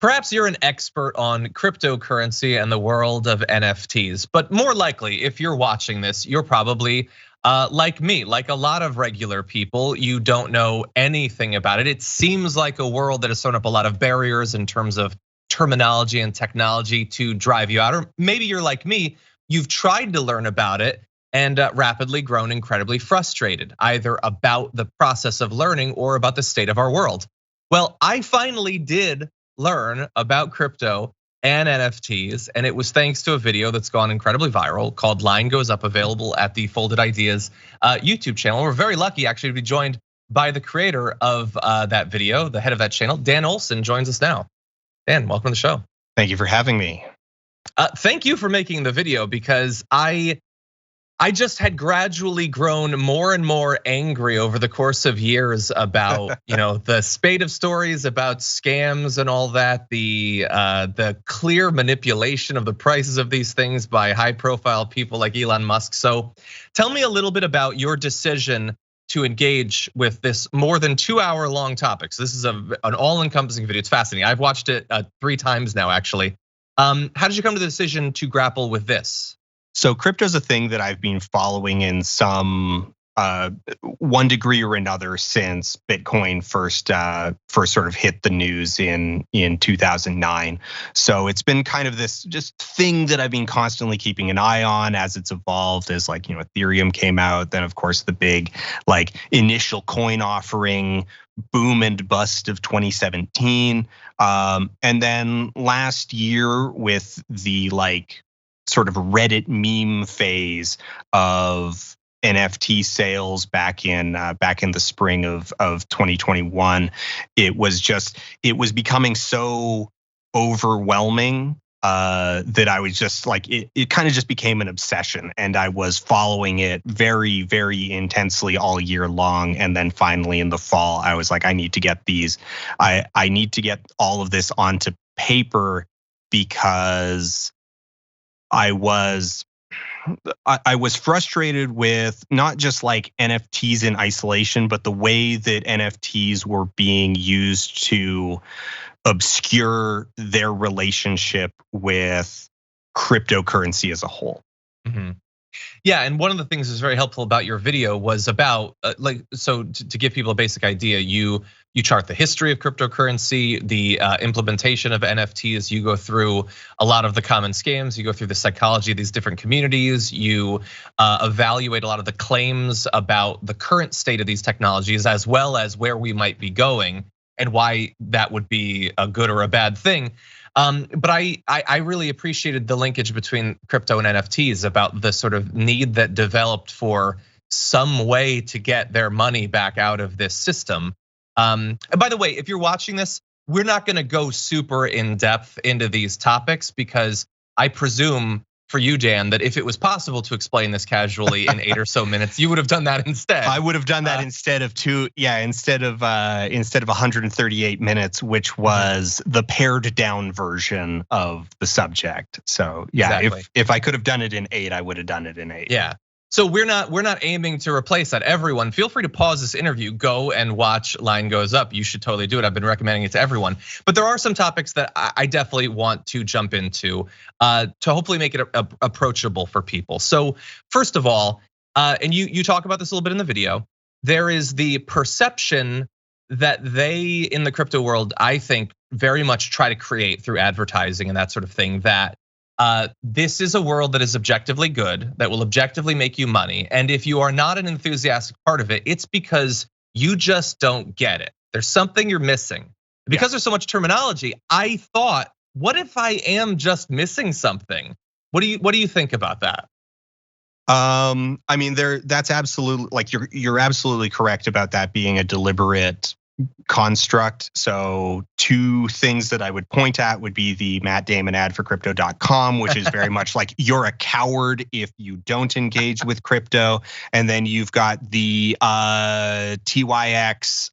Perhaps you're an expert on cryptocurrency and the world of NFTs, but more likely, if you're watching this, you're probably like me, like a lot of regular people, you don't know anything about it. It seems like a world that has thrown up a lot of barriers in terms of terminology and technology to drive you out. Or maybe you're like me, you've tried to learn about it and rapidly grown incredibly frustrated, either about the process of learning or about the state of our world. Well, I finally did learn about crypto and NFTs, and it was thanks to a video that's gone incredibly viral called Line Goes Up, available at the Folded Ideas YouTube channel. We're very lucky actually to be joined by the creator of that video, the head of that channel, Dan Olson, joins us now. Dan, welcome to the show. Thank you for having me. Thank you for making the video, because I just had gradually grown more and more angry over the course of years about, the spate of stories about scams and all that, the clear manipulation of the prices of these things by high-profile people like Elon Musk. So, tell me a little bit about your decision to engage with this more than 2-hour-long topic. So this is an all-encompassing video. It's fascinating. I've watched it 3 times now, actually. How did you come to the decision to grapple with this? So crypto's a thing that I've been following in some one degree or another since Bitcoin first sort of hit the news in 2009. So it's been kind of this just thing that I've been constantly keeping an eye on as it's evolved, as Ethereum came out, then of course the big initial coin offering boom and bust of 2017, and then last year with the sort of Reddit meme phase of NFT sales back in the spring of 2021, it was becoming so overwhelming that I was just it kind of just became an obsession, and I was following it very, very intensely all year long. And then finally in the fall, I was like, I need to get I need to get all of this onto paper, because I was frustrated with not just NFTs in isolation, but the way that NFTs were being used to obscure their relationship with cryptocurrency as a whole. Mm-hmm. Yeah, and one of the things that's very helpful about your video was about so to give people a basic idea, you chart the history of cryptocurrency, the implementation of NFTs. You go through a lot of the common scams. You go through the psychology of these different communities. You evaluate a lot of the claims about the current state of these technologies, as well as where we might be going and why that would be a good or a bad thing. But I really appreciated the linkage between crypto and NFTs, about the sort of need that developed for some way to get their money back out of this system. And by the way, if you're watching this, we're not gonna go super in depth into these topics, because I presume for you, Dan, that if it was possible to explain this casually in 8 or so minutes, you would have done that instead. I would have done that instead of 138 minutes, which was the pared down version of the subject. So yeah, exactly. If I could have done it in 8, I would have done it in 8. Yeah. So we're not aiming to replace that. Everyone, feel free to pause this interview, go and watch Line Goes Up. You should totally do it. I've been recommending it to everyone. But there are some topics that I definitely want to jump into to hopefully make it approachable for people. So first of all, and you talk about this a little bit in the video, there is the perception that they in the crypto world, I think, very much try to create through advertising and that sort of thing, that this is a world that is objectively good, that will objectively make you money. And if you are not an enthusiastic part of it, it's because you just don't get it. There's something you're missing. Because there's so much terminology, I thought, what if I am just missing something? What do you think about that? I mean, that's absolutely, you're absolutely correct about that being a deliberate construct. So 2 things that I would point at would be the Matt Damon ad for crypto.com, which is very much like you're a coward if you don't engage with crypto. And then you've got the TYX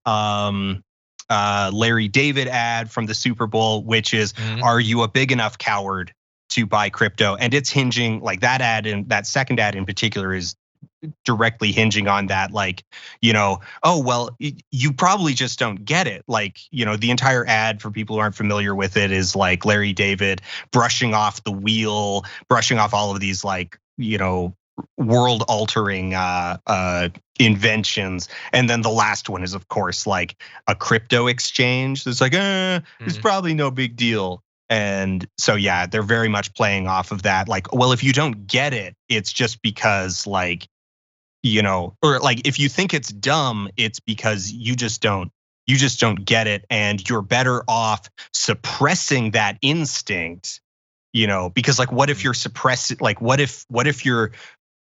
Larry David ad from the Super Bowl, which is, are you a big enough coward to buy crypto? And it's hinging, that ad, and that second ad in particular is directly hinging on that, like, oh, well, you probably just don't get it. Like, the entire ad, for people who aren't familiar with it, is like Larry David brushing off the wheel, brushing off all of these, like, world altering inventions. And then the last one is, of course, like a crypto exchange. It's like, it's probably no big deal. And so, yeah, they're very much playing off of that. Like, well, if you don't get it, it's just because, like, or like, if you think it's dumb, it's because you just don't get it. And you're better off suppressing that instinct, because, like, what if you're suppressing, like, what if you're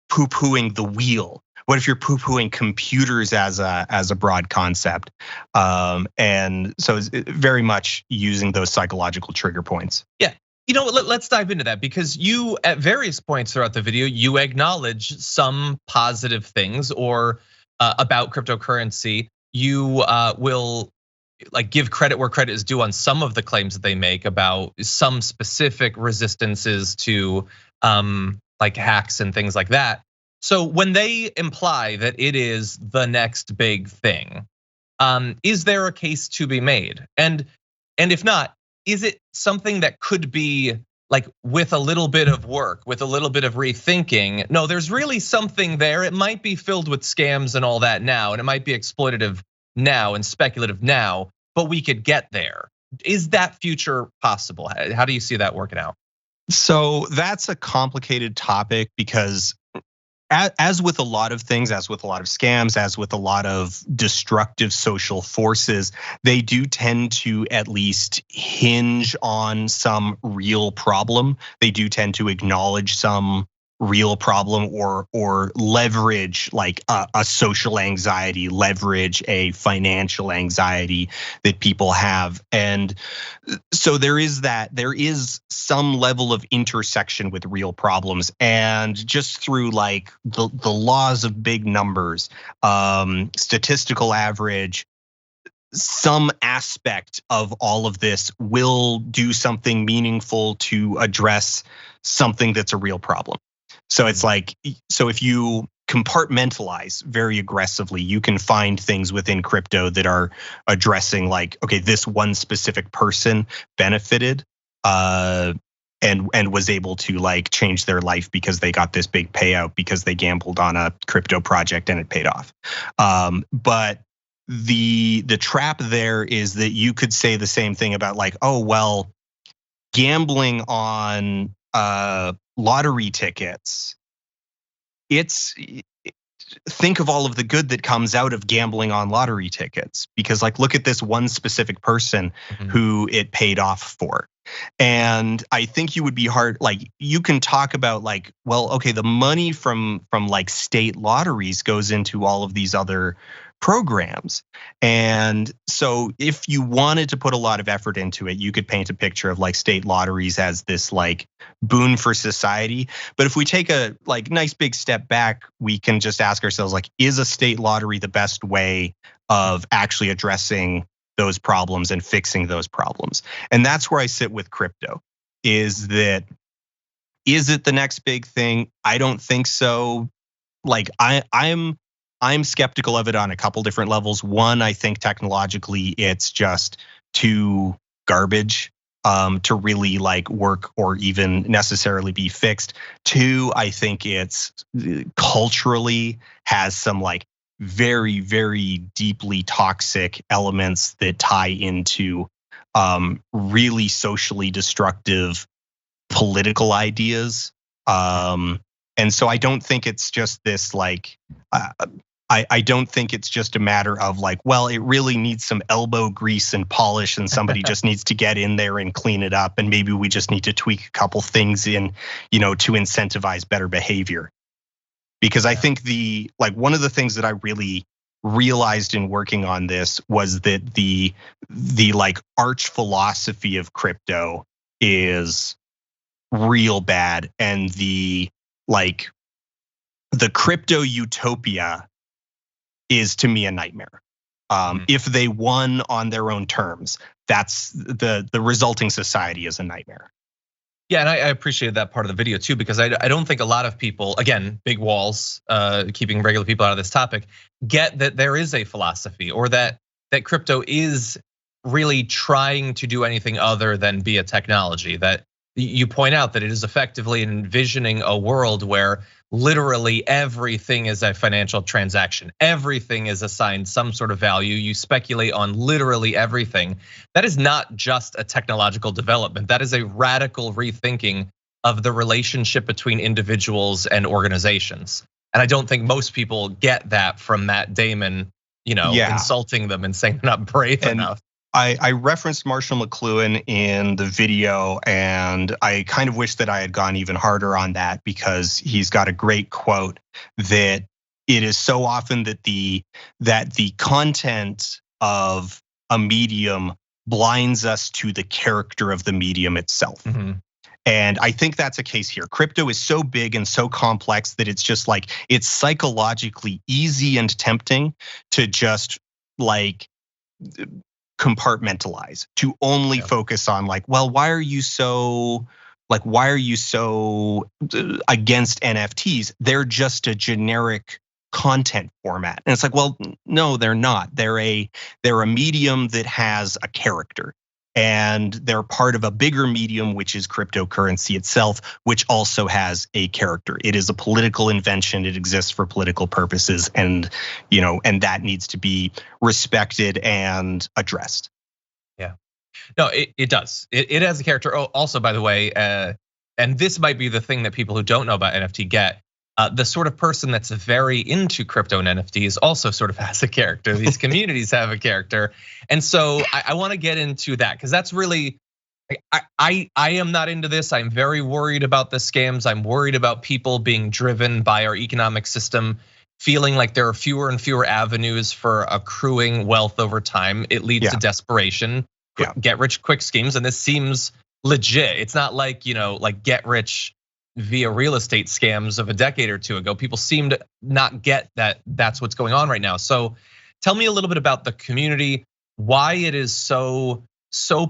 poo-pooing the wheel? What if you're poo-pooing computers as a broad concept? And so it's very much using those psychological trigger points. Yeah, let's dive into that, because you, at various points throughout the video, you acknowledge some positive things or about cryptocurrency. You will like give credit where credit is due on some of the claims that they make about some specific resistances to like hacks and things like that. So when they imply that it is the next big thing, is there a case to be made? And if not, is it something that could be, like, with a little bit of work, with a little bit of rethinking? No, there's really something there. It might be filled with scams and all that now, and it might be exploitative now and speculative now, but we could get there. Is that future possible? How do you see that working out? So that's a complicated topic, because as with a lot of things, as with a lot of scams, as with a lot of destructive social forces, they do tend to at least hinge on some real problem. They do tend to acknowledge some real problem, or leverage, like, a social anxiety, leverage a financial anxiety that people have. And so there is some level of intersection with real problems. And just through, like, the laws of big numbers, statistical average, some aspect of all of this will do something meaningful to address something that's a real problem. So it's like, so if you compartmentalize very aggressively, you can find things within crypto that are addressing, like, okay, this one specific person benefited and was able to, like, change their life because they got this big payout because they gambled on a crypto project and it paid off. But the trap there is that you could say the same thing about, like, oh, well, gambling on lottery tickets. Think of all of the good that comes out of gambling on lottery tickets, because, like, look at this one specific person who it paid off for. And I think you would be hard, like, you can talk about, like, well, okay, the money from like state lotteries goes into all of these other programs. And so if you wanted to put a lot of effort into it, you could paint a picture of, like, state lotteries as this, like, boon for society. But if we take a, like, nice big step back, we can just ask ourselves, like, is a state lottery the best way of actually addressing those problems and fixing those problems? And that's where I sit with crypto. Is it the next big thing? I don't think so. Like, I'm skeptical of it on a couple different levels. One, I think technologically it's just too garbage to really, like, work or even necessarily be fixed. Two, I think it's culturally has some, like, very, very deeply toxic elements that tie into really socially destructive political ideas. And so I don't think it's just this, like, I don't think it's just a matter of, like, well, it really needs some elbow grease and polish, and somebody just needs to get in there and clean it up, and maybe we just need to tweak a couple things in, to incentivize better behavior. Because I think one of the things that I really realized in working on this was that the like arch philosophy of crypto is real bad, and the crypto utopia is, to me, a nightmare. If they won on their own terms, that's the resulting society is a nightmare. Yeah, and I appreciated that part of the video too, because I don't think a lot of people, again, big walls, keeping regular people out of this topic, get that there is a philosophy, or that crypto is really trying to do anything other than be a technology. That you point out that it is effectively envisioning a world where literally everything is a financial transaction. Everything is assigned some sort of value. You speculate on literally everything. That is not just a technological development. That is a radical rethinking of the relationship between individuals and organizations. And I don't think most people get that from Matt Damon, insulting them and saying they're not brave enough. I referenced Marshall McLuhan in the video, and I kind of wish that I had gone even harder on that, because he's got a great quote that it is so often that the content of a medium blinds us to the character of the medium itself. Mm-hmm. And I think that's a case here. Crypto is so big and so complex that it's just like, it's psychologically easy and tempting to just like compartmentalize, to only focus on like, well, why are you so against NFTs? They're just a generic content format. And it's like, well, no, they're not. They're a medium that has a character. And they're part of a bigger medium, which is cryptocurrency itself, which also has a character. It is a political invention. It exists for political purposes, and that needs to be respected and addressed. Yeah, no, it does. It has a character. Oh, also, by the way, and this might be the thing that people who don't know about NFT get. The sort of person that's very into crypto and NFTs also sort of has a character. These communities have a character. And so I want to get into that, because that's really, I am not into this. I'm very worried about the scams. I'm worried about people being driven by our economic system, feeling like there are fewer and fewer avenues for accruing wealth over time. It leads to desperation, get rich quick schemes. And this seems legit. It's not like, like get rich via real estate scams of a decade or two ago. People seem to not get that that's what's going on right now. So tell me a little bit about the community, why it is so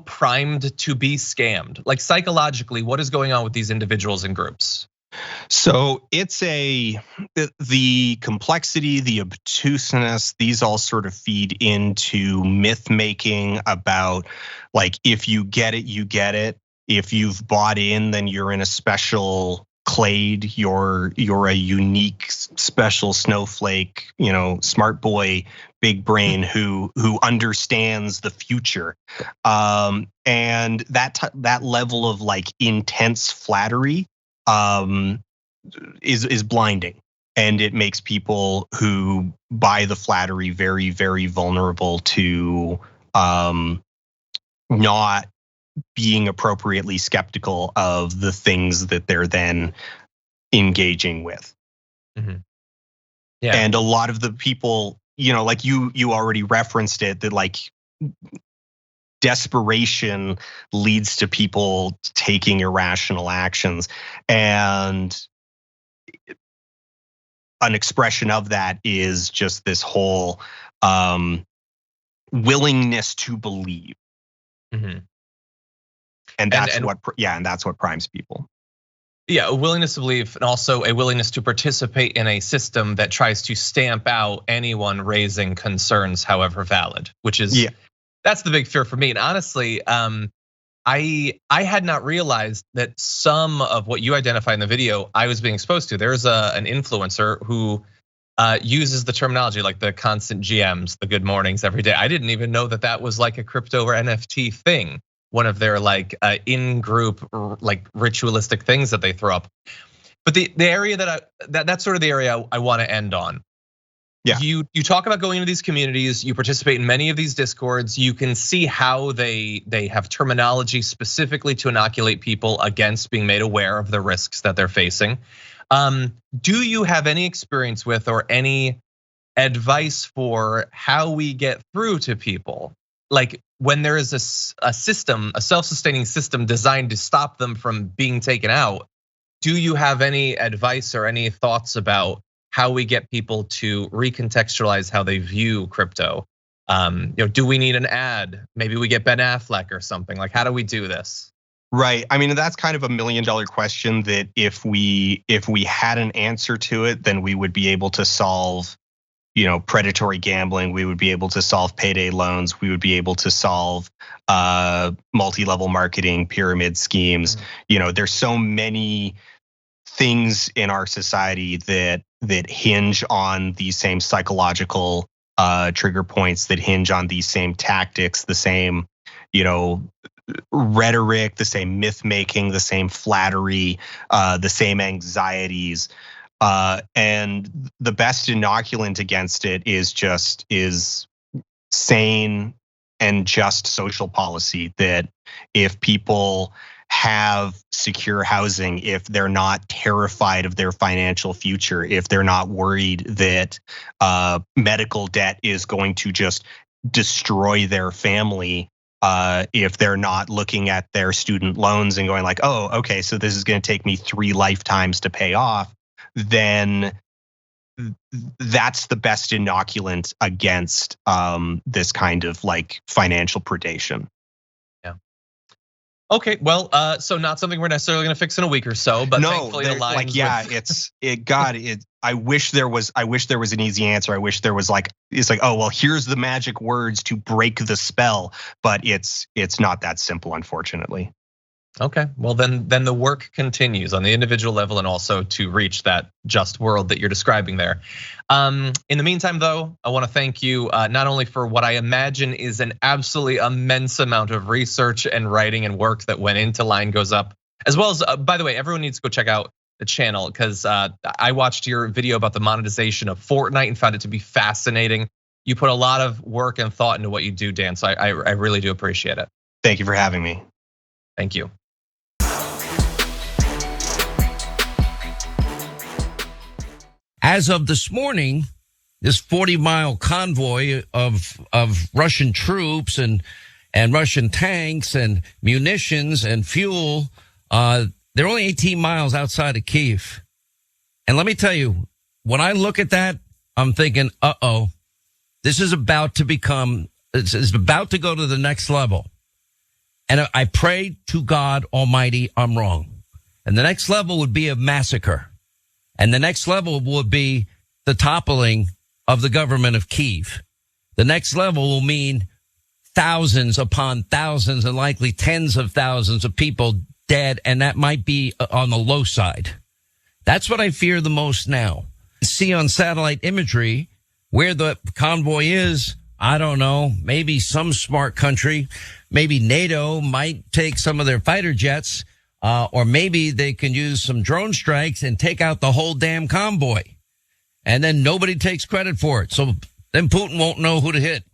primed to be scammed. Like psychologically, what is going on with these individuals and groups? So it's the complexity, the obtuseness, these all sort of feed into myth making about like, if you get it, you get it. If you've bought in, then you're in a special clade. You're a unique, special snowflake, smart boy, big brain who understands the future. And that level of like intense flattery is blinding, and it makes people who buy the flattery very, very vulnerable to not being appropriately skeptical of the things that they're then engaging with. Mm-hmm. Yeah. And a lot of the people, like you already referenced it, that like desperation leads to people taking irrational actions. And an expression of that is just this whole willingness to believe. Mm-hmm. And that's what primes people. Yeah, a willingness to believe, and also a willingness to participate in a system that tries to stamp out anyone raising concerns, however valid. Which is, that's the big fear for me. And honestly, I had not realized that some of what you identify in the video I was being exposed to. There's an influencer who uses the terminology like the constant GMs, the good mornings every day. I didn't even know that was like a crypto or NFT thing. One of their like in-group like ritualistic things that they throw up. But the area that's sort of the area I want to end on. Yeah. You talk about going into these communities, you participate in many of these discords, you can see how they have terminology specifically to inoculate people against being made aware of the risks that they're facing. Do you have any experience with or any advice for how we get through to people? Like when there is a system, a self-sustaining system designed to stop them from being taken out, do you have any advice or any thoughts about how we get people to recontextualize how they view crypto? Do we need an ad? Maybe we get Ben Affleck or something. Like, how do we do this? Right. I mean, that's kind of a $1 million question that if we had an answer to it, then we would be able to solve, predatory gambling. We would be able to solve payday loans. We would be able to solve multi-level marketing, pyramid schemes. There's so many things in our society that hinge on these same psychological trigger points, that hinge on these same tactics, the same, rhetoric, the same myth making, the same flattery, the same anxieties. And the best inoculant against it is sane and just social policy. That if people have secure housing, if they're not terrified of their financial future, if they're not worried that medical debt is going to just destroy their family, if they're not looking at their student loans and going like, oh, okay, so this is going to take me 3 lifetimes to pay off, then that's the best inoculant against this kind of like financial predation. Yeah. Okay, well, so not something we're necessarily going to fix in a week or so, but thankfully aligns with... I wish there was an easy answer. I wish there was it's like, oh well, here's the magic words to break the spell, but it's not that simple, unfortunately. Okay, well then the work continues on the individual level and also to reach that just world that you're describing there. In the meantime, though, I want to thank you not only for what I imagine is an absolutely immense amount of research and writing and work that went into Line Goes Up, as well as, by the way, everyone needs to go check out the channel because I watched your video about the monetization of Fortnite and found it to be fascinating. You put a lot of work and thought into what you do, Dan, so I really do appreciate it. Thank you for having me. Thank you. As of this morning, this 40-mile convoy of Russian troops and Russian tanks and munitions and fuel, they're only 18 miles outside of Kyiv. And let me tell you, when I look at that, I'm thinking, this is about to it's about to go to the next level. And I pray to God Almighty I'm wrong. And the next level would be a massacre. And the next level would be the toppling of the government of Kyiv. The next level will mean thousands upon thousands and likely tens of thousands of people dead, and that might be on the low side. That's what I fear the most now. See on satellite imagery where the convoy is. I don't know, maybe some smart country, maybe NATO might take some of their fighter jets, or maybe they can use some drone strikes and take out the whole damn convoy. And then nobody takes credit for it. So then Putin won't know who to hit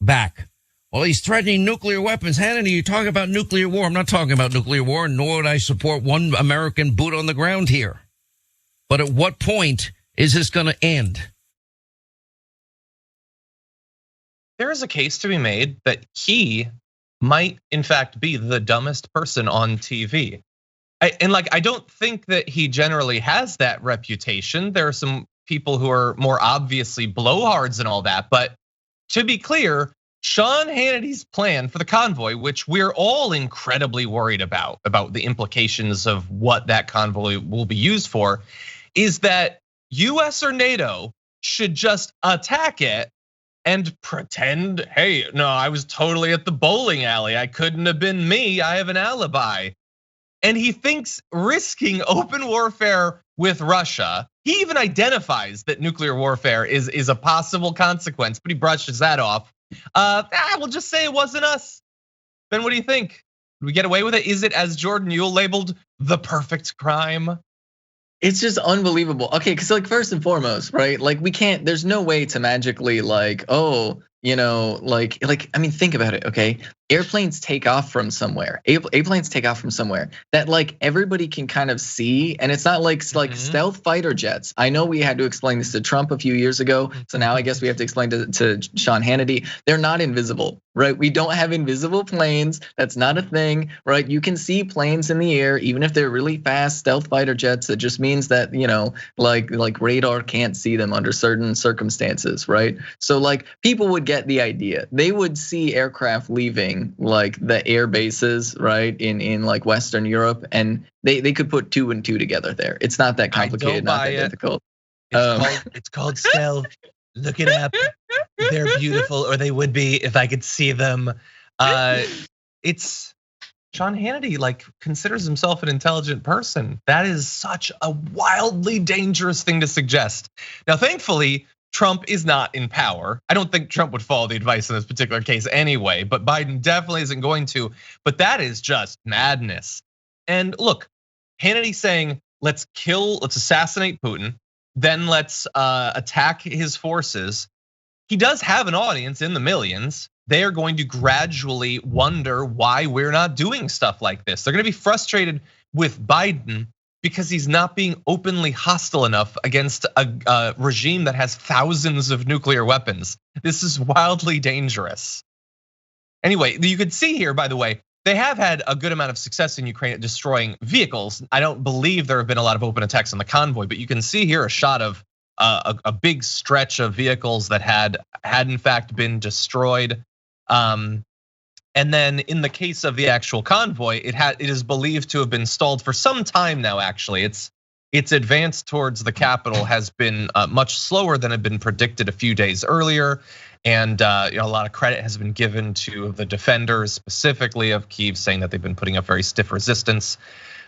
back. Well, he's threatening nuclear weapons. Hannity, you talk about nuclear war. I'm not talking about nuclear war, nor would I support one American boot on the ground here. But at what point is this going to end? There is a case to be made that he might, in fact, be the dumbest person on TV. I don't think that he generally has that reputation. There are some people who are more obviously blowhards and all that. But to be clear, Sean Hannity's plan for the convoy, which we're all incredibly worried about the implications of what that convoy will be used for, is that US or NATO should just attack it and pretend, hey, no, I was totally at the bowling alley. I couldn't have been me. I have an alibi. And he thinks risking open warfare with Russia, he even identifies that nuclear warfare is a possible consequence, but he brushes that off. We'll just say it wasn't us. Ben, what do you think? Did we get away with it? Is it, as Jordan Ewell labeled, the perfect crime? It's just unbelievable. Okay, because like first and foremost, right? Like we can't. There's no way to magically like, oh, I mean, think about it. Okay, airplanes take off from somewhere. Airplanes take off from somewhere that like everybody can kind of see, and it's not like stealth fighter jets. I know we had to explain this to Trump a few years ago, so now I guess we have to explain to Sean Hannity. They're not invisible, right? We don't have invisible planes. That's not a thing, right? You can see planes in the air, even if they're really fast stealth fighter jets. It just means that like radar can't see them under certain circumstances, right? So like people would get the idea. They would see aircraft leaving like the air bases, right, in like Western Europe, and they could put 2 and 2 together there. It's not that complicated, not that difficult. It's called stealth. Look it up. They're beautiful, or they would be if I could see them. It's Sean Hannity like considers himself an intelligent person. That is such a wildly dangerous thing to suggest. Now, thankfully, Trump is not in power. I don't think Trump would follow the advice in this particular case anyway, but Biden definitely isn't going to. But that is just madness. And look, Hannity saying, let's assassinate Putin, then let's attack his forces. He does have an audience in the millions. They are going to gradually wonder why we're not doing stuff like this. They're going to be frustrated with Biden because he's not being openly hostile enough against a regime that has thousands of nuclear weapons. This is wildly dangerous. Anyway, you could see here, by the way, they have had a good amount of success in Ukraine at destroying vehicles. I don't believe there have been a lot of open attacks on the convoy, but you can see here a shot of a big stretch of vehicles that had in fact been destroyed. And then in the case of the actual convoy, it is believed to have been stalled for some time now. Actually, its advance towards the capital has been much slower than had been predicted a few days earlier. And a lot of credit has been given to the defenders, specifically of Kyiv, saying that they've been putting up very stiff resistance.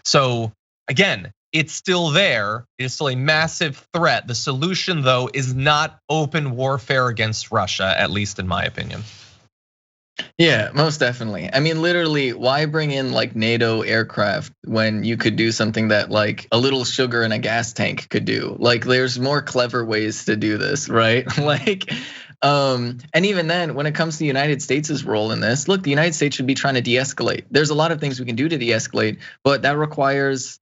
So again, it's still there. It is still a massive threat. The solution, though, is not open warfare against Russia, at least in my opinion. Yeah, most definitely. I mean, literally, why bring in like NATO aircraft when you could do something that like a little sugar in a gas tank could do? Like, there's more clever ways to do this, right? Like, and even then, when it comes to the United States' role in this, look, the United States should be trying to de-escalate. There's a lot of things we can do to de-escalate, but that requires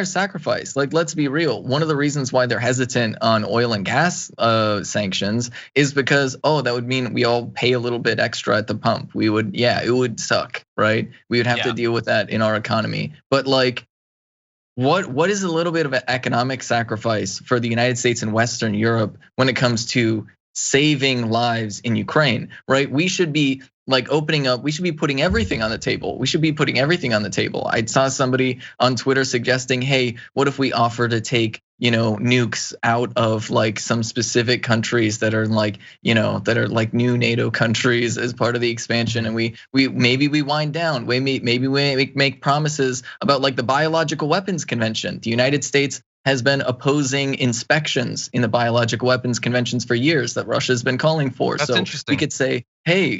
sacrifice. Like, let's be real. One of the reasons why they're hesitant on oil and gas sanctions is because, that would mean we all pay a little bit extra at the pump. It would suck, right? We would have to deal with that in our economy. But like, what is a little bit of an economic sacrifice for the United States and Western Europe when it comes to saving lives in Ukraine, right? We should be like opening up, we should be putting everything on the table. I saw somebody on Twitter suggesting, hey, what if we offer to take, nukes out of like some specific countries that are like, that are like new NATO countries as part of the expansion, and we wind down, maybe we make promises about like the Biological Weapons Convention. The United States has been opposing inspections in the biological weapons conventions for years that Russia's been calling for. That's so interesting. We could say, hey,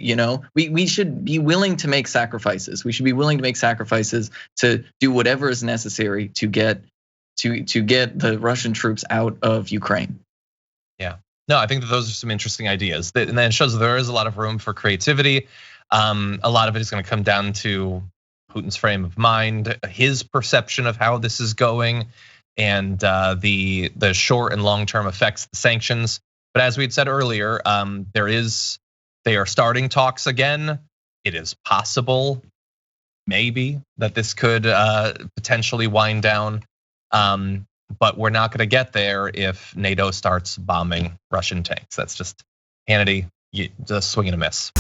we should be willing to make sacrifices. We should be willing to make sacrifices to do whatever is necessary to get the Russian troops out of Ukraine. Yeah, no, I think that those are some interesting ideas. And then it shows that there is a lot of room for creativity. A lot of it is going to come down to Putin's frame of mind, his perception of how this is going, and the short and long-term effects of the sanctions. But as we had said earlier, they are starting talks again. It is possible, maybe, that this could potentially wind down. But we're not gonna get there if NATO starts bombing Russian tanks. That's just Hannity, just swing and a miss.